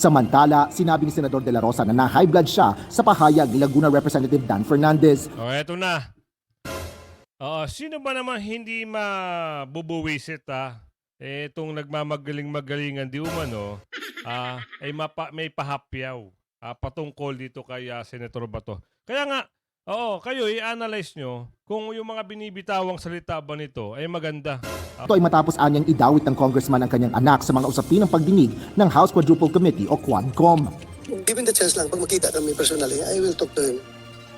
Samantala, sinabi ni Senador De La Rosa na na-high blood siya sa pahayag ni Laguna Representative Dan Fernandez. O, eto na. Sino ba naman hindi mabubuwisit itong nagmamagaling-magalingan di umano ay may pahapyaw patungkol dito kay Senator Bato. Kaya nga, kayo i-analyze nyo kung yung mga binibitawang salita ba nito ay maganda. Ito ay matapos anyang idawit ng congressman ang kanyang anak sa mga usapin ng pagdinig ng House Quadruple Committee o Quadcom. Given the chance lang, pag makita kami personally, I will talk to him.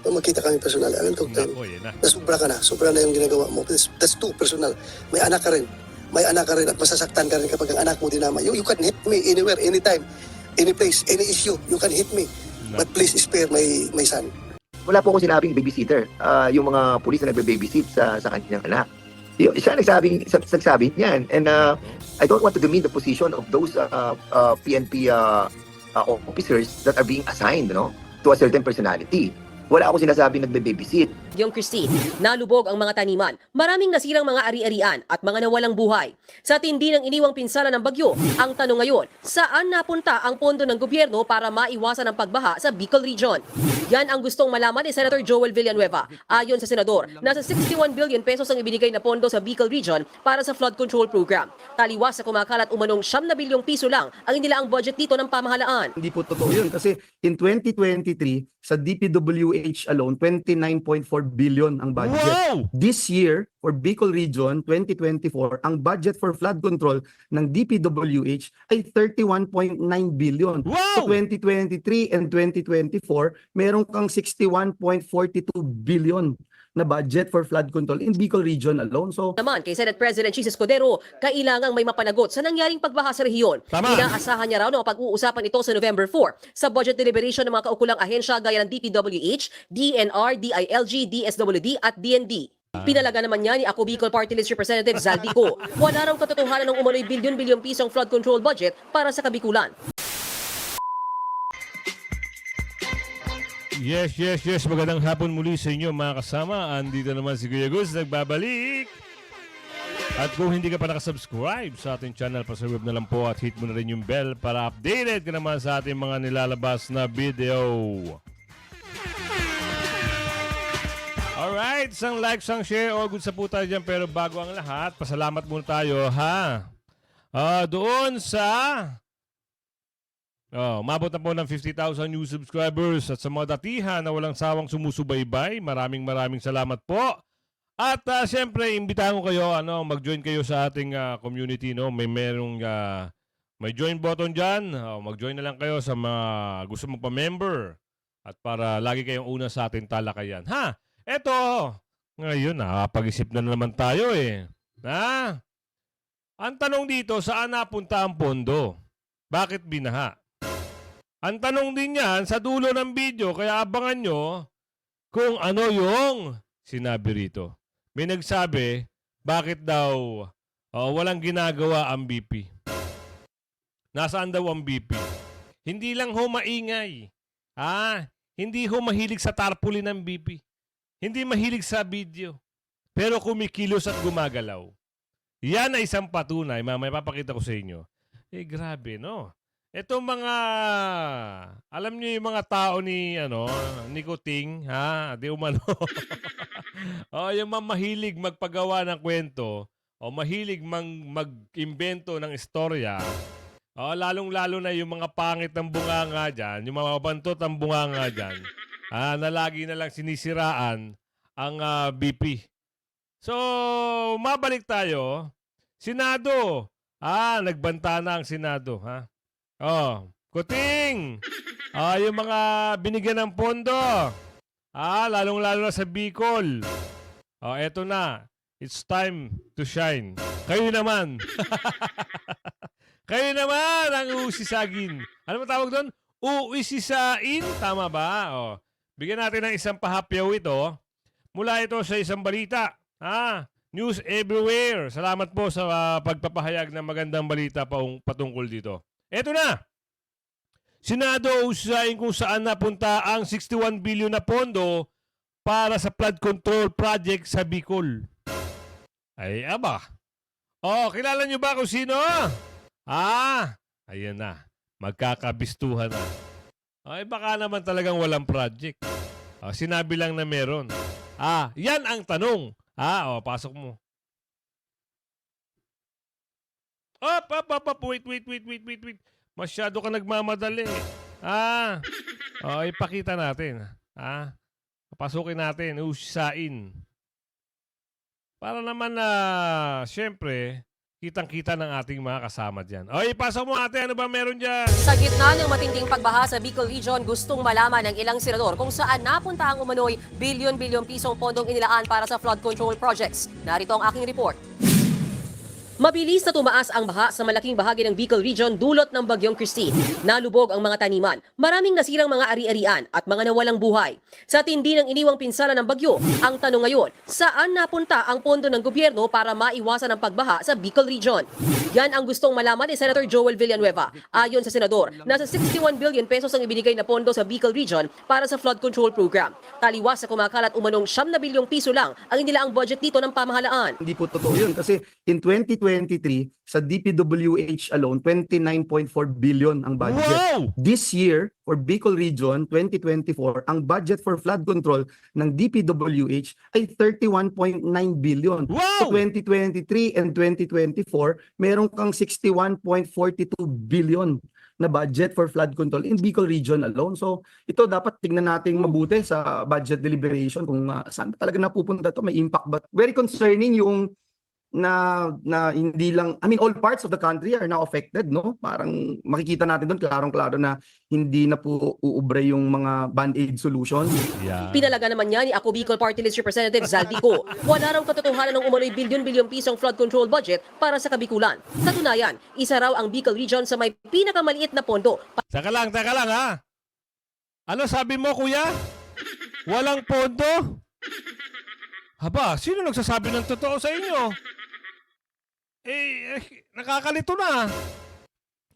Pag makita kami personally, I will talk to him. Nasubra ka na. Sobra na yung ginagawa mo. That's too personal. May anak ka rin. May anak ka rin at masasaktan ka rin kapag ang anak mo dinama. You can hit me anywhere, anytime, any place, any issue. You can hit me. But please spare my son. Wala po ako sinabing babysitter. Yung mga pulis na nagbe-babysit sa kanyang anak. Siya nagsabi niyan. And I don't want to demean the position of those PNP officers that are being assigned, to a certain personality. Wala ako sinasabing nagbe-babysit. Yung Christine, nalubog ang mga taniman, maraming nasirang mga ari-arian at mga nawalang buhay. Sa tindi ng iniwang pinsala ng bagyo, ang tanong ngayon, saan napunta ang pondo ng gobyerno para maiwasan ang pagbaha sa Bicol Region? Yan ang gustong malaman ni Senator Joel Villanueva. Ayon sa senador, nasa 61 billion pesos ang ibinigay na pondo sa Bicol Region para sa flood control program. Taliwas sa kumakalat umanong 9 bilyong piso lang ang inilaang budget dito ng pamahalaan. Hindi po totoo yun kasi in 2023, sa DPWH alone, 29.4 billion ang budget. Wow! This year, for Bicol Region 2024, ang budget for flood control ng DPWH ay 31.9 billion. Wow! So 2023 and 2024, meron kang 61.42 billion na budget for flood control in Bicol Region alone. So Naman kay Senate President Chis Escudero, kailangang may mapanagot sa nangyaring pagbaha sa rehiyon. Tama. Inaasahan niya raw na pag-uusapan ito sa November 4 sa budget deliberation ng mga kaukulang ahensya gaya ng DPWH, DNR, DILG, DSWD at DND. Pinalaga naman niya ni Ako Bicol Party List Representative Zaldico. Wala raw katotohanan ng umano'y bilyon-bilyong pisong flood control budget para sa Kabikulan. Yes. Magandang hapon muli sa inyo mga kasama. Andito naman si Kuya Gus, nagbabalik. At kung hindi ka pa nakasubscribe sa ating channel, pasubscribe na lang po at hit mo na rin yung bell para updated ka naman sa ating mga nilalabas na video. Alright, isang like, isang share, all good sa po tayo dyan. Pero bago ang lahat, pasalamat muna tayo, ha? Doon sa... umabot na po ng 50,000 new subscribers at sa mga datihan na walang sawang sumusubaybay, maraming salamat po. At siyempre, imbitahan ko kayo, mag-join kayo sa ating community, may join button dyan. Mag-join na lang kayo sa mga gusto magpa-member at para lagi kayong una sa ating talakayan. Ha? Eto, ngayon pag-isip na naman tayo Ang tanong dito, saan napunta ang pondo? Bakit binaha? Ang tanong din yan sa dulo ng video, kaya abangan nyo kung ano yung sinabi rito. May nagsabi, bakit daw walang ginagawa ang BP? Nasaan daw ang BP? Hindi lang ho maingay. Hindi ho mahilig sa tarpaulin ng BP. Hindi mahilig sa video. Pero kumikilos at gumagalaw. Yan ay isang patunay. May papakita ko sa inyo. Grabe, no? Itong mga, alam niyo yung mga tao ni Kuting, di umano. Yung mahilig magpagawa ng kwento, o mahilig mag-imbento ng istorya, lalong-lalo na yung mga pangit ng bunganga dyan, yung mga bantot ng bunganga dyan, na lagi na lang sinisiraan ang BP. So, mabalik tayo. Senado. Nagbanta na ang Senado, Kuting! Yung mga binigyan ng pondo. Lalong-lalo na sa Bicol. Eto na. It's time to shine. Kayo naman. Kayo naman ang uusisagin. Ano mo tawag doon? Uisisain? Tama ba? Bigyan natin ng isang pahapyaw ito. Mula ito sa isang balita. News everywhere. Salamat po sa pagpapahayag ng magandang balita patungkol dito. Eto na. Senado usain kung saan napunta ang 61 billion na pondo para sa flood control project sa Bicol. Ay, aba. Kilala nyo ba kung sino? Ayan na. magkakabistuhan na. Ay, baka naman talagang walang project. Sinabi lang na meron. Yan ang tanong. Pasok mo. Wait. Masyado ka nagmamadali. Ipakita natin. Pasukin natin. Usain. Para naman na, syempre, kitang-kita ng ating mga kasama dyan. Ipasok mo ate, ano ba meron dyan? Sa gitna ng matinding pagbaha sa Bicol Region, gustong malaman ng ilang senador kung saan napunta ang umano'y bilyon-bilyong pisong pondong inilaan para sa flood control projects. Narito ang aking report. Mabilis na tumaas ang baha sa malaking bahagi ng Bicol Region dulot ng Bagyong Christine. Nalubog ang mga taniman, maraming nasirang mga ari-arian at mga nawalang buhay. Sa tindi ng iniwang pinsala ng bagyo, ang tanong ngayon, saan napunta ang pondo ng gobyerno para maiwasan ang pagbaha sa Bicol Region? Yan ang gustong malaman ni Senator Joel Villanueva. Ayon sa senador, nasa 61 billion pesos ang ibinigay na pondo sa Bicol Region para sa flood control program. Taliwas sa kumakalat umanong 9 na bilyong piso lang ang inilaang budget dito ng pamahalaan. Hindi po totoo yun kasi in 2023 sa DPWH alone 29.4 billion ang budget. Wow! This year for Bicol Region 2024 ang budget for flood control ng DPWH ay 31.9 billion. Wow! So 2023 and 2024 meron kang 61.42 billion na budget for flood control in Bicol Region alone. So ito dapat tingnan nating mabuti sa budget deliberation kung saan talaga napupunta to, may impact ba. Very concerning yung na hindi lang, I mean all parts of the country are now affected, no? Parang makikita natin doon klarong-klaro na hindi na po uubre yung mga band-aid solutions. Yeah. Pinalaga naman niya ni Ako Bicol Party List Representative Zaldico. Wala raw katotohanan ng umano'y bilyon-bilyong pisong flood control budget para sa Kabikulan. Katunayan, isa raw ang Bicol Region sa may pinakamaliit na pondo. Teka lang ha. Ano sabi mo kuya? Walang pondo? Haba, sino nagsasabi ng totoo sa inyo? Nakakalito na.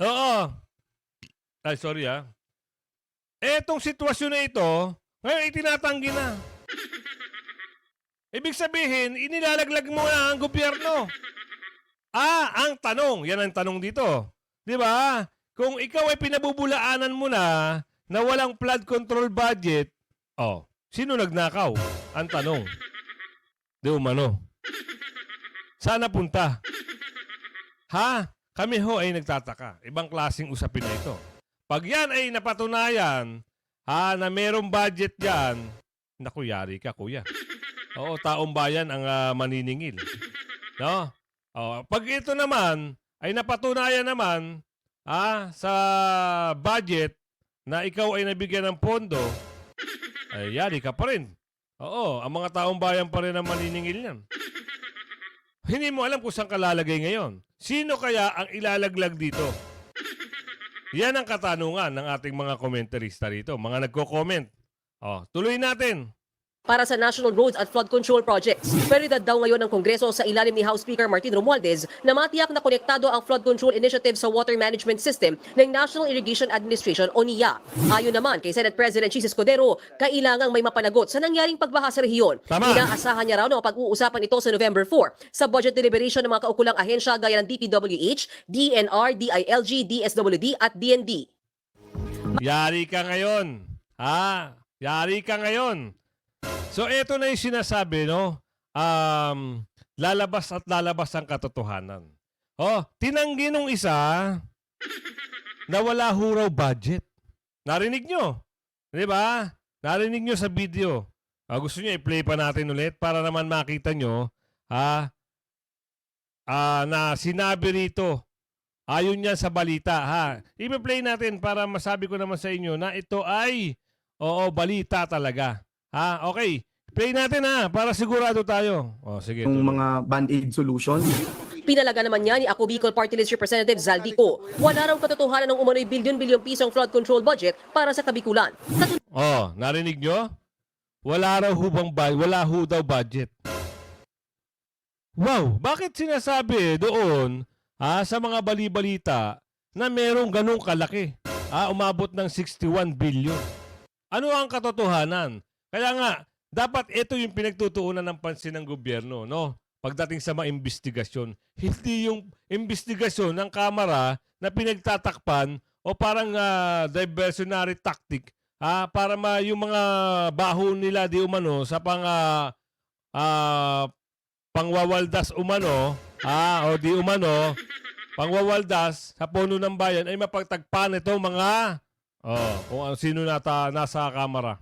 Oo. Ay, sorry ha. Etong sitwasyon na ito, ngayon itinatanggi na. Ibig sabihin, inilalaglag mo na ang gobyerno. Ang tanong, yan ang tanong dito. Di ba? Kung ikaw ay pinabubulaanan mo na walang flood control budget, sino nagnakaw? Ang tanong. Di umano. Saan napunta? Kami ho ay nagtataka. Ibang klaseng usapin na ito. Pag yan ay napatunayan, na merong budget yan, naku, yari ka, kuya. Oo, taong bayan ang maniningil. No? Pag ito naman, ay napatunayan naman, sa budget, na ikaw ay nabigyan ng pondo, ay yari ka pa rin. Oo, ang mga taong bayan pa rin ang maniningil yan. Hindi mo alam kung saan ka lalagay ngayon. Sino kaya ang ilalaglag dito? Yan ang katanungan ng ating mga komentarista rito. Mga nagko-comment. Tuloy natin. Para sa National Roads at Flood Control Projects. Prioridad daw ngayon ng Kongreso sa ilalim ni House Speaker Martin Romualdez na matiyak na konektado ang flood control initiative sa water management system ng National Irrigation Administration o NIA. Ayon naman kay Senate President Chis Escudero, kailangang may mapanagot sa nangyaring pagbaha sa rehiyon. Tama. Inaasahan niya raw na pag-uusapan ito sa November 4 sa budget deliberation ng mga kaukulang ahensya gaya ng DPWH, DNR, DILG, DSWD at DND. Yari ka ngayon. Yari ka ngayon. So, ito na yung sinasabi, no? Lalabas at lalabas ang katotohanan. Tinanggi nung isa na wala ho raw budget. Narinig nyo? Di ba? Narinig nyo sa video. Gusto nyo i-play pa natin ulit para naman makita nyo na sinabi rito. Ayon yan sa balita. I-play natin para masabi ko naman sa inyo na ito ay balita talaga. Okay. Play natin para sigurado tayo. Sige. Yung mga band-aid solutions. Pinalaga naman niya ni Ako Bicol Party List Representative Zaldico. Wala raw katotohanan ng umano'y bilyon-bilyong pisong flood control budget para sa Kabikulan. Narinig nyo? Wala ho daw budget. Wow, bakit sinasabi doon sa mga bali-balita na merong ganong kalaki? Umabot ng 61 billion. Ano ang katotohanan? Kaya nga, dapat ito yung pinagtutuunan ng pansin ng gobyerno, no? Pagdating sa mga investigasyon. Hindi yung investigasyon ng Kamara na pinagtatakpan o parang diversionary tactic para yung mga baho nila di umano sa pangwawaldas umano o di umano pangwawaldas sa puno ng bayan ay mapagtagpan ito mga kung sino nasa kamera.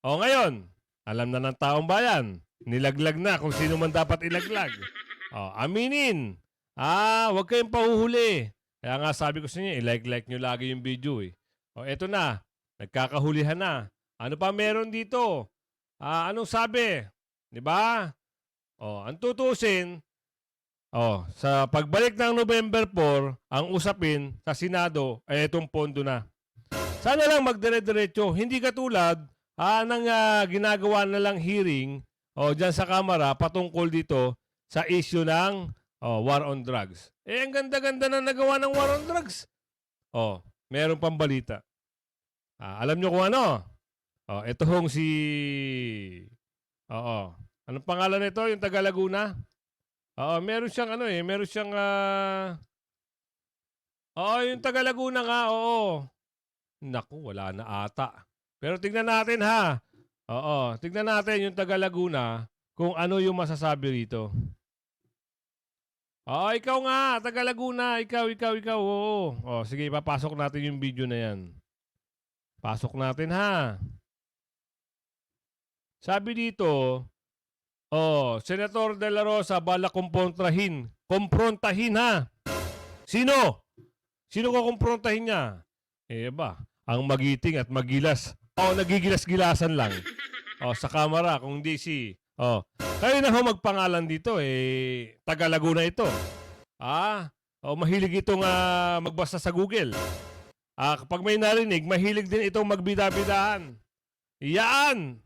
O ngayon, alam na ng taong bayan, nilaglag na kung sino man dapat ilaglag. Aminin. Huwag kayong pahuhuli. Kaya nga sabi ko sa inyo, i-like nyo lagi yung video eh. Eto na, nagkakahulihan na. Ano pa meron dito? Anong sabi? Di ba? Ang tutusin, sa pagbalik ng November 4, ang usapin sa Senado ay itong pondo na. Sana lang magdire-diretso. Hindi katulad ng ginagawa na lang hearing dyan sa Kamara patungkol dito sa issue ng war on drugs. Ang ganda-ganda na nagawa ng war on drugs. Meron pang balita. Alam nyo kung ano? Ito hong si... Anong pangalan nito? Yung taga Laguna? Meron siyang meron siyang... yung taga Laguna nga, oo. Naku, wala na ata. Pero tignan natin ha. Tignan natin yung taga Laguna kung ano yung masasabi rito. Ikaw nga, taga Laguna. Ikaw. Oo. Sige, papasok natin yung video na yan. Pasok natin ha. Sabi dito, Senator De La Rosa bala kumprontahin. Kumprontahin ha. Sino? Sino ko kumprontahin niya? Ang magiting at magilas. Nagigilas-gilasan lang. Sa kamera, kung di si... kayo na ho magpangalan dito, taga Laguna ito. Mahilig itong magbasa sa Google. Kapag may narinig, mahilig din itong magbida-bidahan. Yan!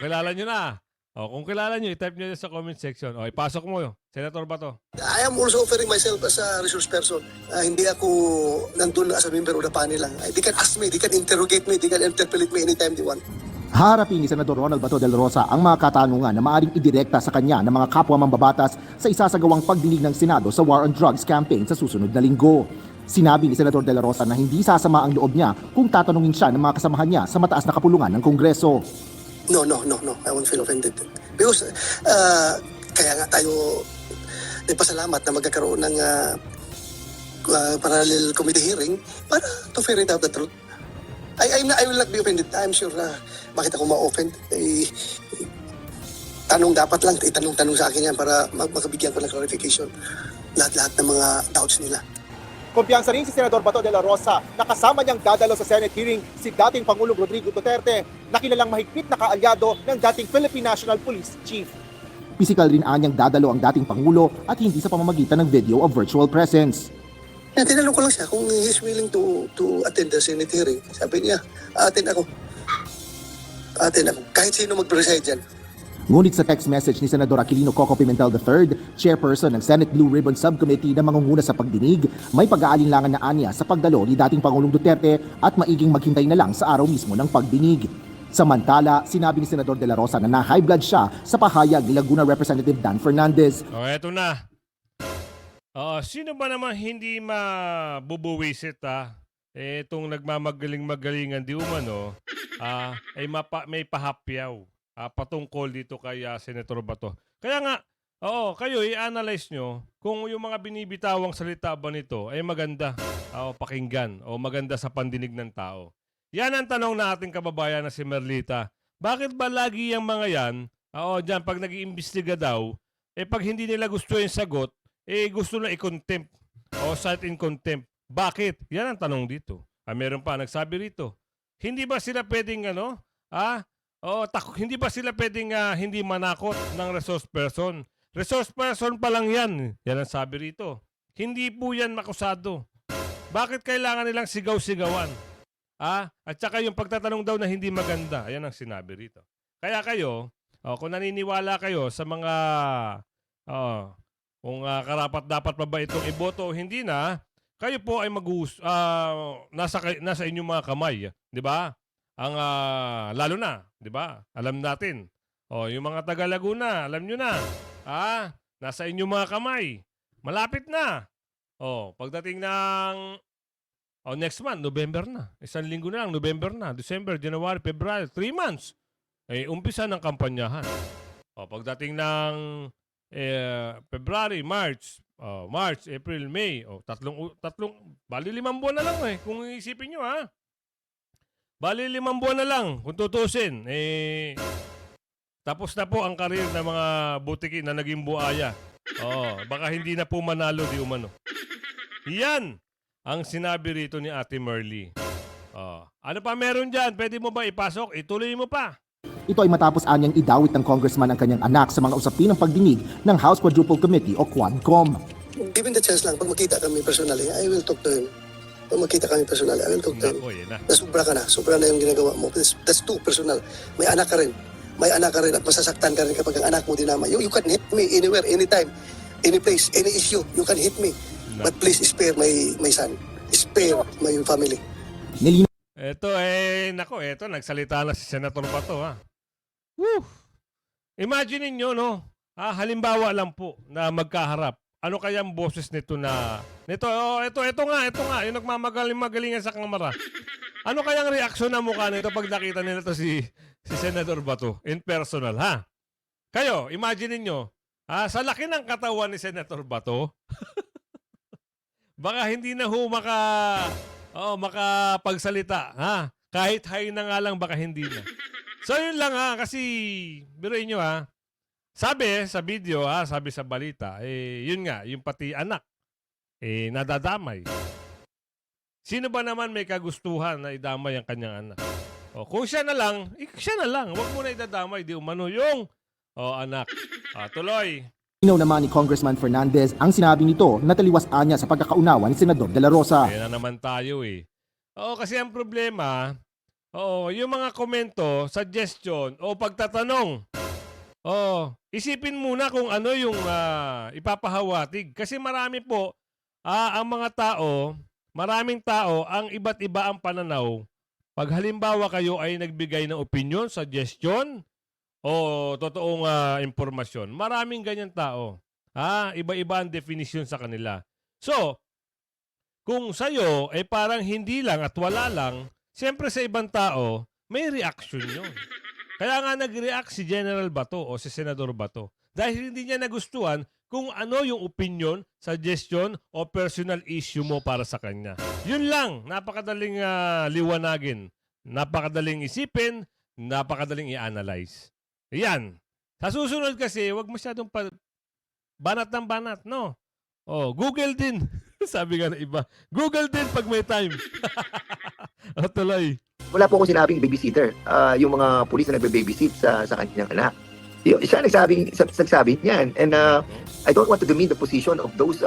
Kilala nyo na. Kung kilala nyo, i-type nyo sa comment section. Ipasok mo yun. Senator Bato. I am also offering myself as a resource person. Hindi ako nandun as a member of the panel lang. They can ask me, they can interrogate me, they can interpellate me anytime they want. Harapin ni Senador Ronald Bato del Rosa ang mga katanungan na maaaring idirekta sa kanya ng mga kapwa mambabatas sa isasagawang pagdinig ng Senado sa War on Drugs campaign sa susunod na linggo. Sinabi ni Senador De La Rosa na hindi sasama ang loob niya kung tatanungin siya ng mga kasamahan niya sa mataas na kapulungan ng Kongreso. No. I won't feel offended. Because kaya nga tayo nagpasalamat na magkakaroon ng parallel committee hearing para to ferret out the truth. I will not be offended. I'm sure na bakit ako ma-offend. Tanong dapat lang, itanong-tanong sa akin yan para makabigyan ko ng clarification. Lahat-lahat ng mga doubts nila. Kumpiyansa rin si Senador Bato de la Rosa na kasama niyang dadalo sa Senate hearing si dating Pangulong Rodrigo Duterte na kilalang mahigpit na kaalyado ng dating Philippine National Police Chief. Pisikal rin anyang dadalo ang dating Pangulo at hindi sa pamamagitan ng video o virtual presence. Tinanong ko lang siya kung he's willing to attend the Senate hearing. Sabi niya, attend ako. Kahit sino mag-preside dyan. Ngunit sa text message ni Senador Aquilino Coco Pimentel III, chairperson ng Senate Blue Ribbon Subcommittee na mangunguna sa pagdinig, may pag-aalinlangan na anya sa pagdalo ni dating Pangulong Duterte at maiging maghintay na lang sa araw mismo ng pagdinig. Samantala, sinabi ni Senador De La Rosa na na-high blood siya sa pahayag ni Laguna Representative Dan Fernandez. Eto na. Sino ba naman hindi mabubuwisit itong nagmamagaling-magalingan di umano ay may pahapyaw patungkol dito kay Senator Bato. Kaya nga, kayo i-analyze nyo kung yung mga binibitawang salita ba nito ay maganda pakinggan o maganda sa pandinig ng tao. Yan ang tanong na ating kababayan na si Merlita. Bakit ba lagi yung mga yan, dyan pag nag-iimbestiga daw, pag hindi nila gusto yung sagot, gusto na i-contempt o cite in contempt. Bakit? Yan ang tanong dito. Meron pa nagsabi rito. Hindi ba sila pwedeng hindi ba sila pwedeng hindi manakot ng resource person? Resource person pa lang yan. Yan ang sabi rito. Hindi po yan makusado. Bakit kailangan nilang sigaw-sigawan? At saka yung pagtatanong daw na hindi maganda. Yan ang sinabi rito. Kaya kayo, kung naniniwala kayo sa mga kung karapat dapat pa ba itong iboto o hindi na, kayo po ay nasa inyong mga kamay, 'di ba? Ang lalo na, 'di ba? Alam natin. Yung mga taga Laguna, alam niyo na. Nasa inyong mga kamay. Malapit na. Pagdating ng O next month, November na. Isang linggo na lang, November na. December, January, February, 3 months. Umpisa ng kampanyahan. O pagdating ng February, March, March, April, May, bali 5 buwan na lang kung iisipin nyo ha. Bali 5 buwan na lang kung tutusin. Tapos na po ang karir ng mga butiki na naging buaya. Baka hindi na po manalo di umano. Yan ang sinabi rito ni Ate Merly. Ano pa meron dyan? Pwede mo ba ipasok? Ituloy mo pa. Ito ay matapos anyang idawit ng congressman ang kanyang anak sa mga usapin ng pagdinig ng House Quadruple Committee o Quadcom. Given the chance lang, pag makita kami personally, I will talk to him. Pag makita kami personally, I will talk to him. Nasubra ka na. Sobra na yung ginagawa mo. That's too personal. May anak ka rin. May anak ka rin at masasaktan ka rin kapag ang anak mo dinama. You can hit me anywhere, anytime, any place, any issue. You can hit me. But please spare my son. Spare my family. Nilinaw Ito, nagsalita na si Senator Bato, ha. Woo! Imagine niyo no? Halimbawa lang po na magkaharap. Ano kaya ang boses nito na... Ito nga, yung nagmamagaling-magalingan sa kamera. Ano kaya ang reaksyon ng mukha nito pag nakita nila to si Senator Bato in personal, ha? Kayo, imagine niyo sa laki ng katawan ni Senator Bato, baka hindi na makapagsalita, ha? Kahit hi na nga lang, baka hindi na. So yun lang kasi biruin nyo sabi sa video sabi sa balita, yun nga, yung pati anak, nadadamay. Sino ba naman may kagustuhan na idamay ang kanyang anak? Kung siya na lang, huwag mo na idadamay, di umano yung anak. Tuloy. naman ni Congressman Fernandez ang sinabi nito na taliwas anya sa pagkakaunawa ni Senador De La Rosa. Kaya na naman tayo kasi ang problema, yung mga komento, suggestion, o pagtatanong, isipin muna kung ano yung ipapahawatig. Kasi marami po, ang mga tao, maraming tao, ang iba't iba ang pananaw. Pag halimbawa kayo ay nagbigay ng opinion, suggestion, o totoong impormasyon, maraming ganyan tao. Iba-iba ang definition sa kanila. So, kung sa'yo ay parang hindi lang at wala lang, siyempre sa ibang tao, may reaction yun. Kaya nga nag-react si General Bato o si Senador Bato. Dahil hindi niya nagustuhan kung ano yung opinion, suggestion o personal issue mo para sa kanya. Yun lang, napakadaling liwanagin, napakadaling isipin, napakadaling i-analyze. Yan. Sa susunod kasi, wag masyadong banat ng banat, no? Google din. Sabi nga ng iba. Google din pag may time. Tuloy. Wala po akong sinabing babysitter. Yung mga pulis na nagbe-babysit sa kanyang anak. Siya nagsabi niyan. And I don't want to demean the position of those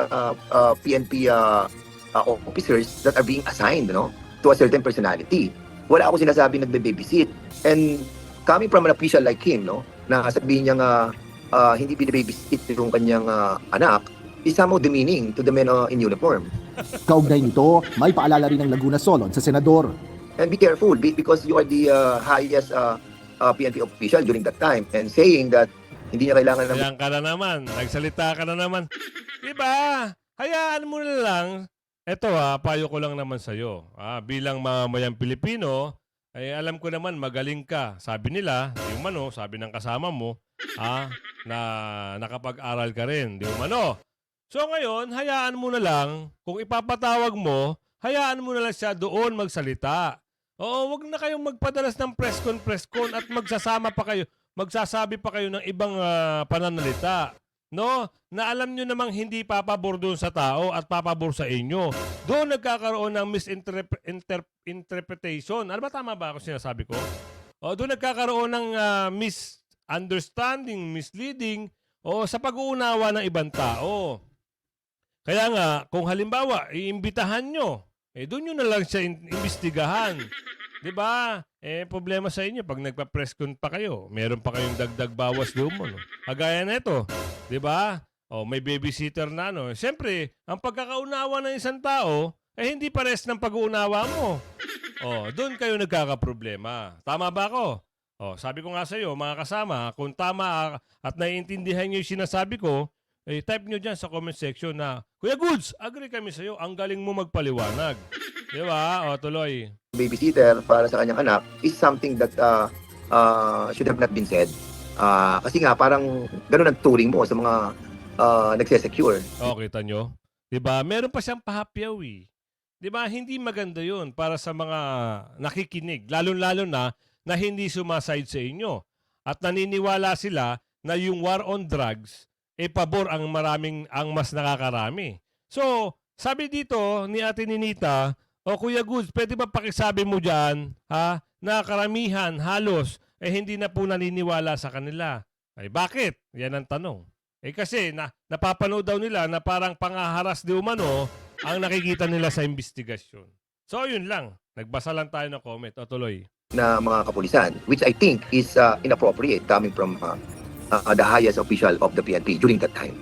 PNP officers that are being assigned, to a certain personality. Wala akong sinasabi nagbe-babysit. And coming from an official like him, na sabihin niya hindi binababysit yung kanyang anak, is somehow demeaning to the men in uniform. Kaugnay nito, may paalala rin ng Laguna Solon sa senador. And be careful because you are the highest PNP official during that time, and saying that hindi niya kailangan ng... Ayan ka na naman. Nagsalita ka na naman. Diba? Hayaan mo na lang. Eto payo ko lang naman sa'yo. Bilang mamamayang Pilipino, alam ko naman magaling ka. Sabi nila, di umano, sabi ng kasama mo, na nakapag-aral ka rin. Di umano. So ngayon, hayaan mo na lang, kung ipapatawag mo, hayaan mo na lang siya doon magsalita. Wag na kayong magpadalas ng press con at magsasabi pa kayo ng ibang pananalita. No? Na alam nyo namang hindi papabor doon sa tao at papabor sa inyo. Doon nagkakaroon ng misinterpretation. Ano ba, tama ba ako sinasabi ko? Doon nagkakaroon ng misunderstanding, misleading, sa pag-uunawa ng ibang tao. Kaya nga, kung halimbawa, iimbitahan nyo, doon nyo na lang siya imbestigahan. Diba? Problema sa inyo, pag nagpa-press con pa kayo, meron pa kayong dagdag bawas doon mo. Kagaya na ito. Diba? May babysitter na. Siyempre, ang pagkakaunawa ng isang tao, hindi pares ng pag-uunawa mo. Doon kayo nagkakaproblema. Tama ba ako? Sabi ko nga sa iyo, mga kasama, kung tama at naiintindihan nyo yung sinasabi ko, type nyo dyan sa comment section na Kuya Goods, agree kami sa'yo. Ang galing mo magpaliwanag. Di ba? O, tuloy. Babysitter para sa kanyang anak is something that should have not been said. Kasi nga, parang ganun ang turing mo sa mga nagsesecure. O, kita nyo? Di ba? Meron pa siyang pahapyaw eh. Di ba? Hindi maganda yun para sa mga nakikinig. Lalo-lalo na hindi sumaside sa inyo. At naniniwala sila na yung war on drugs pabor ang mas nakakarami. So, sabi dito ni Ate Ninita, o Kuya Goods, pwede ba pakisabi mo dyan, na karamihan, halos, hindi na po naniniwala sa kanila. Ay, bakit? Yan ang tanong. Kasi napapanood daw nila na parang pangaharas di umano ang nakikita nila sa investigasyon. So, yun lang. Nagbasa lang tayo ng comment. O, tuloy. Na mga kapulisan, which I think is inappropriate coming from the highest official of the PNP during that time.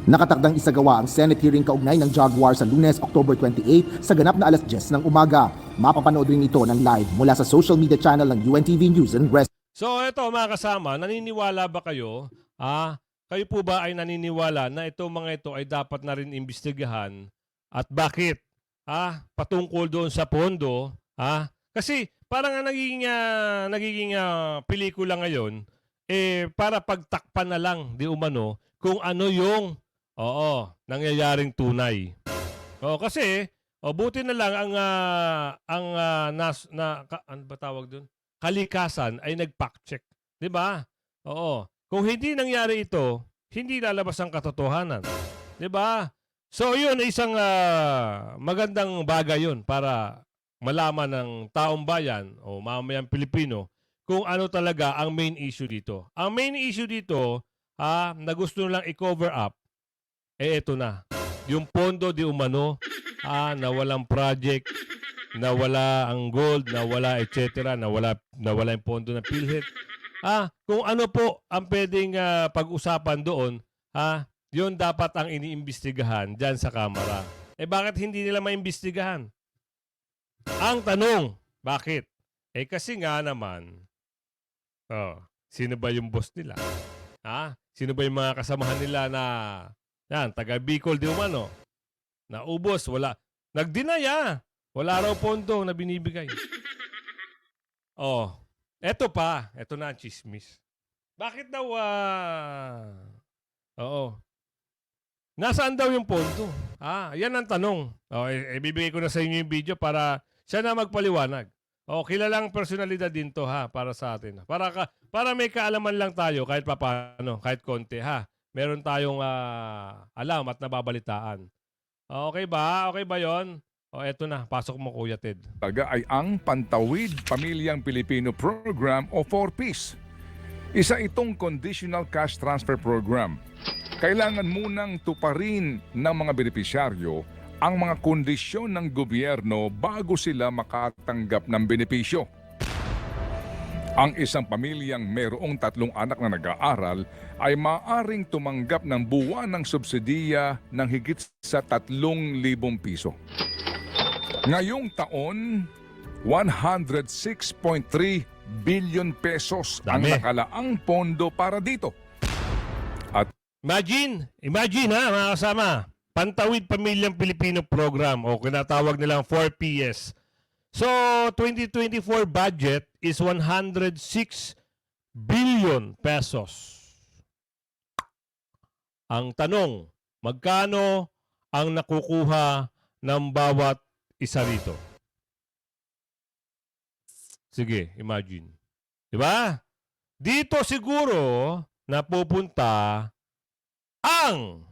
Nakatakdang isagawa ang Senate hearing kaugnay ng Jaguar sa Lunes, October 28 sa ganap na alas 10 ng umaga. Mapapanood rin ito ng live mula sa social media channel ng UNTV News and Rest. So, ito mga kasama, naniniwala ba kayo? Kayo po ba ay naniniwala na mga ito ay dapat na rin imbestigahan? At bakit? Patungkol doon sa pondo? Kasi parang nagiging pelikula ngayon, para pagtakpan na lang di umano kung ano yung nangyayaring tunay. Kasi buti na lang ano ba tawag doon? Kalikasan ay nag-fact check, 'di ba? Kung hindi nangyari ito, hindi lalabas ang katotohanan, 'di ba? So 'yun ay isang magandang bagay 'yun para malaman ng taong bayan o mamamayang Pilipino kung ano talaga ang main issue dito. Ang main issue dito, na gusto nilang i-cover up, ito na. Yung pondo di umano, na walang project, nawala ang gold, nawala etc., nawala yung pondo ng PhilHealth. Kung ano po ang pwedeng pag-usapan doon, yun dapat ang iniimbestigahan dyan sa Kamara. Bakit hindi nila maimbestigahan? Ang tanong, bakit? Kasi nga naman, sino ba yung boss nila? Sino ba yung mga kasamahan nila na taga Bicol di umano? Naubos, wala. Nag-deny wala raw pondo na binibigay. Eto na ang chismis. Bakit daw, nasaan daw yung pondo? Yan ang tanong. Ibibigay ko na sa inyo yung video para siya na magpaliwanag. Kilalang personalidad din to para sa atin. Para may kaalaman lang tayo kahit papaano, kahit konti Meron tayong alam at nababalitaan. Okay ba? Okay ba 'yon? Eto na, pasok mo Kuya Ted. Talaga ay ang Pantawid Pamilyang Pilipino Program o 4Ps. Isa itong conditional cash transfer program. Kailangan munang tuparin ng mga benepisyaryo ang mga kondisyon ng gobyerno bago sila makatanggap ng benepisyo. Ang isang pamilyang mayroong 3 anak na nag-aaral ay maaaring tumanggap ng buwanang subsidiya ng higit sa 3,000 piso. Ngayong taon, 106.3 billion pesos ang Dami. nakalaang pondo para dito. Imagine mga kasama. Pantawid Pamilyang Pilipino Program o kinatawag nilang 4PS. So, 2024 budget is 106 billion pesos. Ang tanong, magkano ang nakukuha ng bawat isa rito? Sige, imagine. Diba? Dito siguro napupunta ang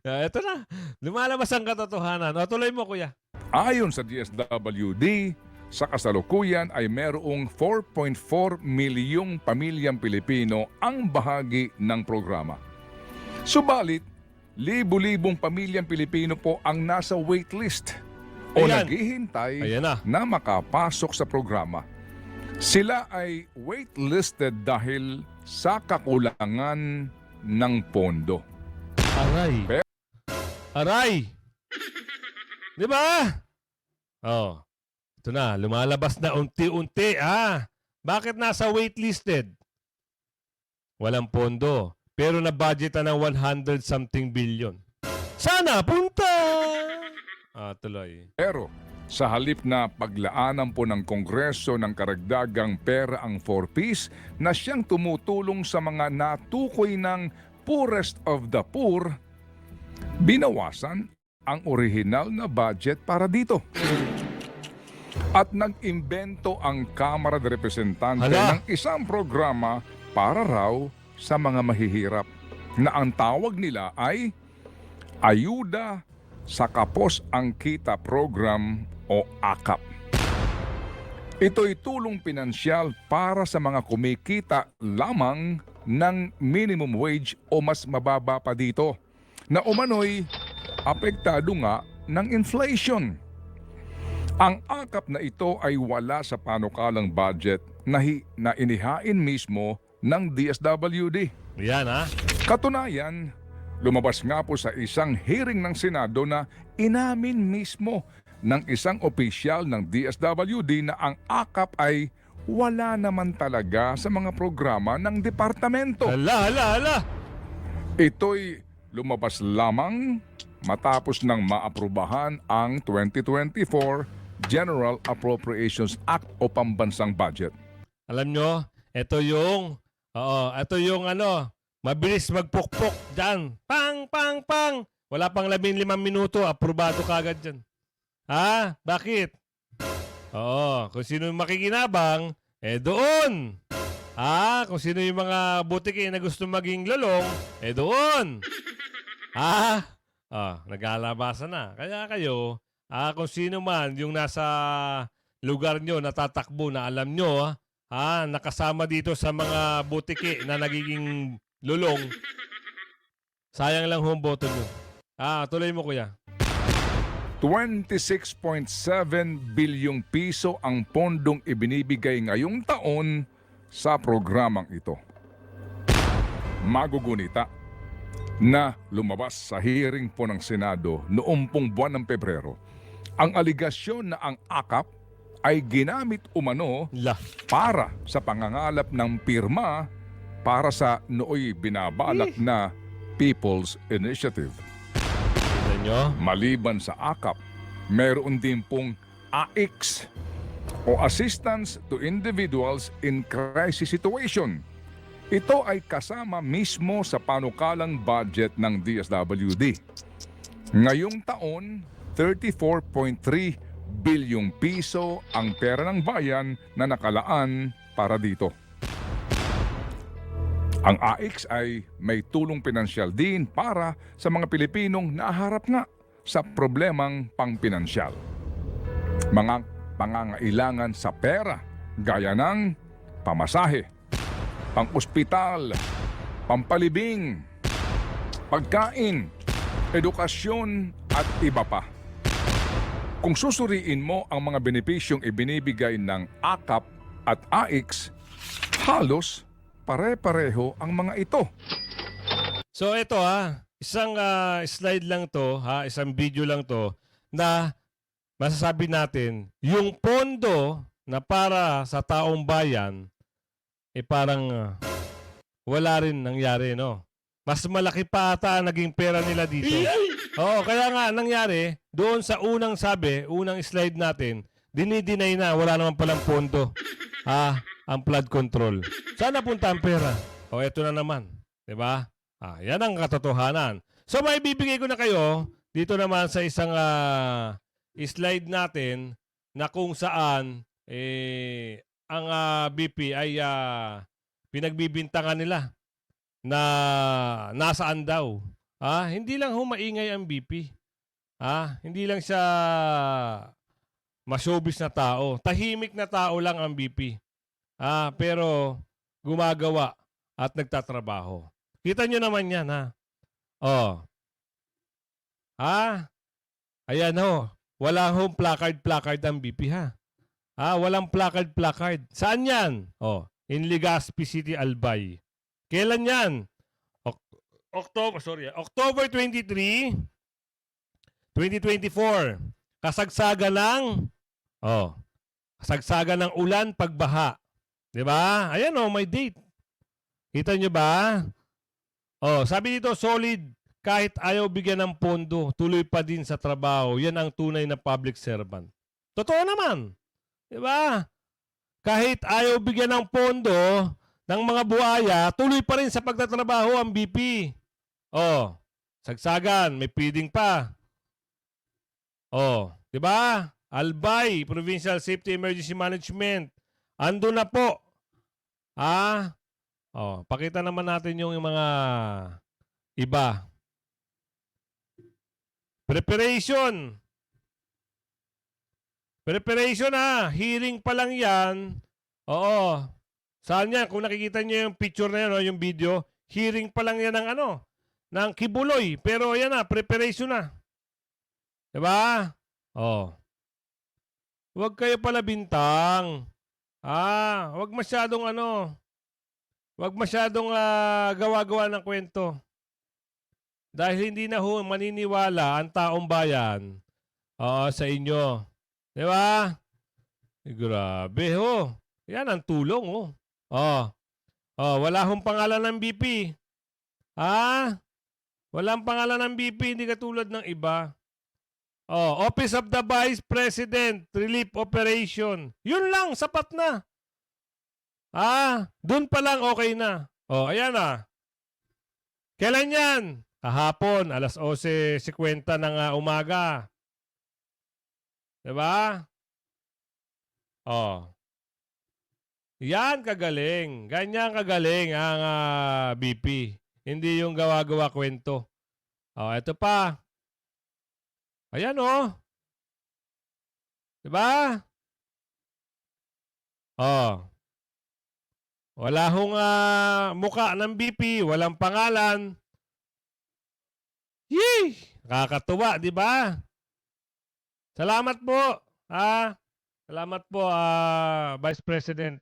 ito na. Lumalabas ang katotohanan. Tuloy mo, Kuya. Ayon sa DSWD, sa kasalukuyan ay mayroong 4.4 milyong pamilyang Pilipino ang bahagi ng programa. Subalit, libu-libong pamilyang Pilipino po ang nasa waitlist o Ayan. naghihintay Ayan na. na makapasok sa programa. Sila ay waitlisted dahil sa kakulangan ng pondo. Aray. Aray! Di ba? Ito na. Lumalabas na unti-unti. Bakit nasa waitlisted? Walang pondo. pero na-budgetan ng 100 something billion. Sana punta! Tuloy. Pero sa halip na paglaanan po ng Kongreso ng karagdagang pera ang 4Ps na siyang tumutulong sa mga natukoy ng poorest of the poor, binawasan ang orihinal na budget para dito. At nag-imbento ang Kamara de Representante Hala! ng isang programa para raw sa mga mahihirap na ang tawag nila ay Ayuda sa Kapos ang Kita Program o AKAP. Ito'y tulong pinansyal para sa mga kumikita lamang ng minimum wage o mas mababa pa dito na umano'y apektado nga ng inflation. Ang AKAP na ito ay wala sa panukalang budget na inihain mismo ng DSWD. Yan ha. Katunayan, lumabas nga po sa isang hearing ng Senado na inamin mismo ng isang opisyal ng DSWD na ang AKAP ay wala naman talaga sa mga programa ng departamento. Hala. Ito'y lumabas lamang matapos ng maaprubahan ang 2024 General Appropriations Act o pambansang budget. Alam nyo, ito yung mabilis magpukpok dyan. Pang! Wala pang 15 minuto, aprobado kagad dyan. Bakit? Kung sino yung makikinabang, doon. Kung sino yung mga butiki na gusto maging lolong, doon. Nag-aalabasan na. Kaya kayo, kung sino man yung nasa lugar nyo, natatakbo na alam nyo, nakasama dito sa mga butiki na nagiging lulong, sayang lang hong boto nyo. Tuloy mo kuya. 26.7 bilyong piso ang pondong ibinibigay ngayong taon sa programang ito. Magugunita na lumabas sa hearing po ng Senado noong pong buwan ng Pebrero ang aligasyon na ang AKAP ay ginamit umano para sa pangangalap ng pirma para sa nooy binabalak na People's Initiative. Maliban sa AKAP, meron din pong AIX o Assistance to Individuals in Crisis Situation. Ito ay kasama mismo sa panukalang budget ng DSWD. Ngayong taon, 34.3 bilyong piso ang pera ng bayan na nakalaan para dito. Ang AIX ay may tulong pinansyal din para sa mga Pilipinong naharap nga sa problemang pangpinansyal. Mga pangangailangan sa pera gaya ng pamasahe, pang-ospital, pampalibing, pagkain, edukasyon at iba pa. Kung susuriin mo ang mga benepisyong ibinibigay ng AKAP at AIX, halos pare-pareho ang mga ito. So ito isang slide lang to, isang video lang to na masasabi natin yung pondo na para sa taong bayan parang wala rin nangyari, no? Mas malaki pa ata naging pera nila dito. Oo, kaya nga nangyari, doon sa unang slide natin, dinideny na, wala naman palang pondo. Ang flood control. Saan napunta ang pera? Ito na naman. Diba? Yan ang katotohanan. So, may bibigay ko na kayo dito naman sa isang slide natin na kung saan ang BP ay pinagbibintangan nila na nasaan daw. Hindi lang humaingay ang BP. Hindi lang siya ma-showbiz na tao. Tahimik na tao lang ang BP. Pero gumagawa at nagtatrabaho. Kita nyo naman yan, Ayan wala hong placard ang BP, walang placard. Saan yan? In Legazpi City, Albay. Kailan yan? October 23, 2024. Kasagsagan ng ulan, pagbaha. 'Di ba? Ayan may date. Kita nyo ba? Oh, sabi dito, solid. Kahit ayaw bigyan ng pondo, tuloy pa din sa trabaho. Yan ang tunay na public servant. Totoo naman. Di ba? Kahit ayaw bigyan ng pondo ng mga buhaya, tuloy pa rin sa pagtatrabaho ang BP. Oh, sagsagan, may feeding pa. Oh, di ba? Albay, Provincial Safety Emergency Management. Ando na po. Oh, pakita naman natin yung mga iba. Preparation. Preparation hearing pa lang yan. Oo. Saan yan? Kung nakikita niyo yung picture na yan o yung video, hearing pa lang yan ng ng Kibuloy. Pero yan preparation na. Diba? Oh. Huwag kayo pala bintang. Huwag masyadong huwag masyadong gawa-gawa ng kwento. Dahil hindi na maniniwala ang taong bayan sa inyo. Di ba? Grabe Yan ang tulong wala hong pangalan ng BP. Walang pangalan ng BP, hindi katulad ng iba. Office of the Vice President, Relief Operation. Yun lang, sapat na. Dun pa lang okay na. Ayan Kailan yan? Kahapon, alas 11:50 ng umaga. Diba? Yan kagaling. Ganyan kagaling ang BP. Hindi yung gawa-gawa kwento. Ito pa. Ayan Diba? Wala hong muka ng BP, walang pangalan. Yee! Nakakatuwa, di ba? Salamat po. Salamat po, Vice President.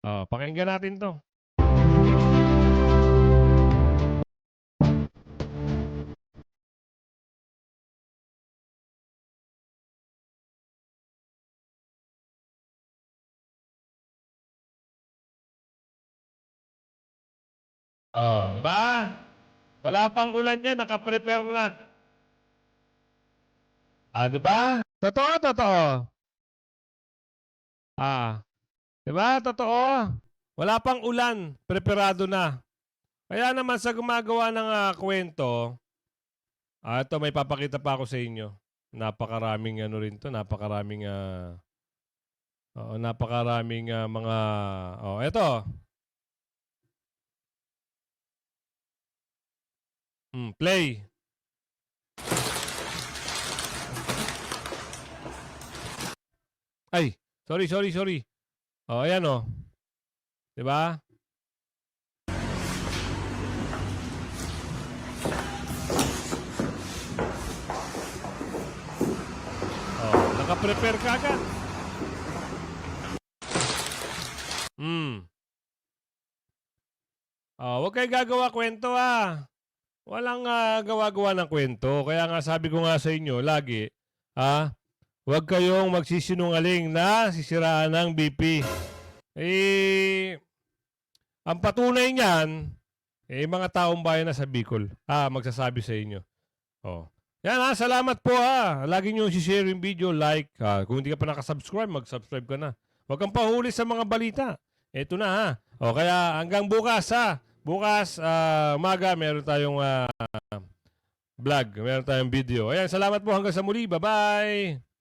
Pakinggan natin to. Ba? Wala pang ulan yan, nakaprepare na. Diba? Totoo. Diba? Totoo. Wala pang ulan, preparado na. Kaya naman sa gumagawa ng kwento, ito may papakita pa ako sa inyo. Napakaraming rin to, napakaraming mga ito. Play. Ay, sorry. Ayan Diba? Naka-prepare ka agad. Huwag kayo gagawa kwento Walang gawa-gawa ng kwento. Kaya nga sabi ko nga sa inyo lagi, huwag kayong magsisinungaling na sisiraan ng BP. Ang patunay niyan, mga taong bayan na sa Bicol, magsasabi sa inyo. Yan salamat po Lagi nyo share yung video, like. Kung hindi ka pa nakasubscribe, mag-subscribe ka na. Huwag kang pahuli sa mga balita. Ito na kaya hanggang bukas Bukas, umaga, meron tayong vlog, meron tayong video. Ayan, salamat po hanggang sa muli. Bye-bye!